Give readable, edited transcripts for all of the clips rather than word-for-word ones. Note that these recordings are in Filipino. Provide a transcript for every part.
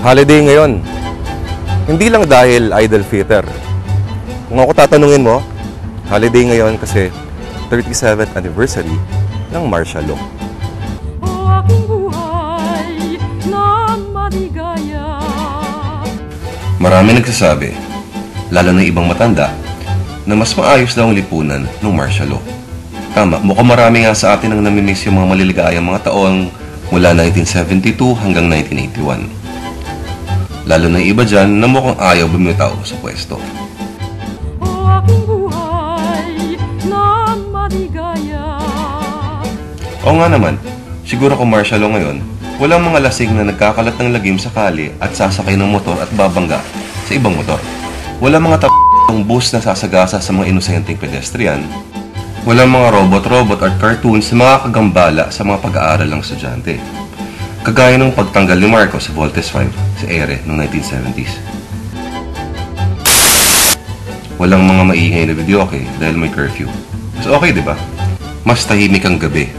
Holiday ngayon. Hindi lang dahil idol theater. Kung ako tatanungin mo, holiday ngayon kasi 37th anniversary ng martial law. O aking buhay na maligaya. Marami nagsasabi, lalo na ibang matanda, na mas maayos daw ang lipunan ng martial law. Tama, mukhang marami nga sa atin ang namimiss yung mga maliligayang mga taong mula 1972 hanggang 1981. Lalo na iba dyan na mukhang ayaw bumitaw sa pwesto. O aking buhay na maligaya. Oo nga naman, siguro kung martial law ngayon, walang mga lasing na nagkakalat ng lagim sa kali at sasakay ng motor at babangga sa ibang motor. Walang mga ng bus na sasagasa sa mga inosenteng pedestrian. Walang mga robot-robot at cartoons na mga kagambala sa mga pag-aaral ng estudyante. Kagaya ng pagtanggal ni Marcos sa Voltes 5 sa ere noong 1970s. Walang mga maingay na videoke dahil may curfew. Mas okay, di ba? Mas tahimik ang gabi,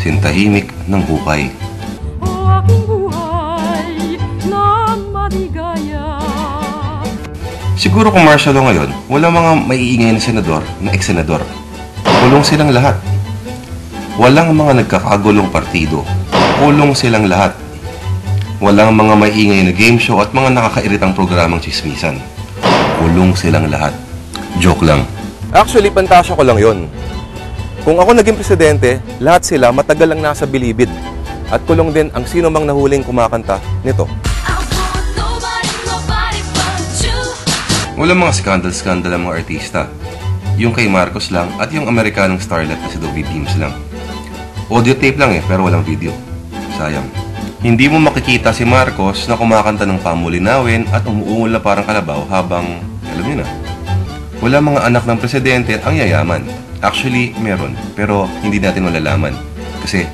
sintahimik ng hukay. O aking buhay na maligaya. Siguro kung martial law ngayon, walang mga maiingay na senador na ex-senador. Kulong silang lahat. Walang mga nagkakagulong partido. Kulong silang lahat. Walang mga maiingay na game show at mga nakakairitang programang chismisan. Kulong silang lahat. Joke lang. Actually, pantasya ko lang yon. Kung ako naging presidente, lahat sila matagal lang nasa bilibid. At kulong din ang sino mang nahuling kumakanta nito. Walang mga scandal-scandal ang mga artista. Yung kay Marcos lang at yung Amerikanong starlet na si Dovie Beams lang. Audio tape lang pero walang video. Sayang. Hindi mo makikita si Marcos na kumakanta ng pamulinawin at umuungol na parang kalabaw habang, alam niyo na, wala mga anak ng presidente ang yayaman. Actually, meron. Pero hindi natin malalaman. Kasi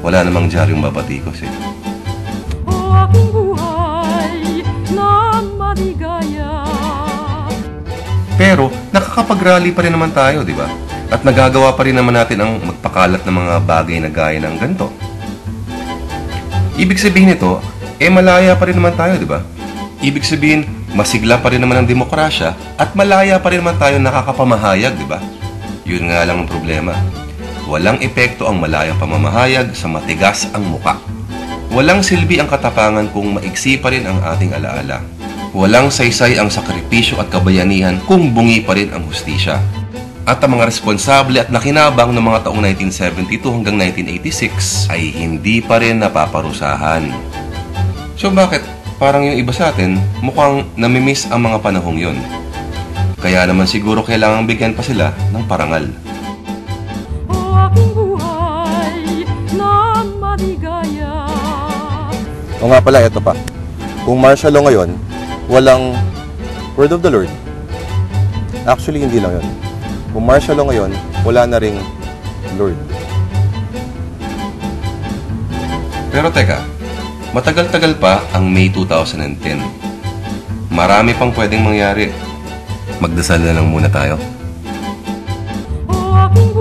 wala namang dyaryong babatikos eh. O aking buhay na maligaya. Pero nakakapag-rally pa rin naman tayo, di ba? At nagagawa pa rin naman natin ang magpakalat ng mga bagay na gaya ng ganito. Ibig sabihin nito, malaya pa rin naman tayo, di ba? Ibig sabihin, masigla pa rin naman ang demokrasya at malaya pa rin naman tayo nakakapamahayag, di ba? Yun nga lang ang problema. Walang epekto ang malayang pamamahayag sa matigas ang muka. Walang silbi ang katapangan kung maiksi pa rin ang ating alaala. Walang saysay ang sakripisyo at kabayanihan kung bungi pa rin ang hustisya. At ang mga responsable at nakinabang ng mga taong 1972 hanggang 1986 ay hindi pa rin napaparusahan. So bakit parang yung iba sa atin mukhang namimiss ang mga panahong yon? Kaya naman siguro kailangang bigyan pa sila ng parangal. O aking buhay na maligaya. O nga pala, ito pa. Kung martial law ngayon, walang word of the Lord. Actually, hindi lang yun. Kung martial law ngayon, wala na ring Lord. Pero teka, matagal-tagal pa ang May 2010. Marami pang pwedeng mangyari. Magdasal na lang muna tayo. O aking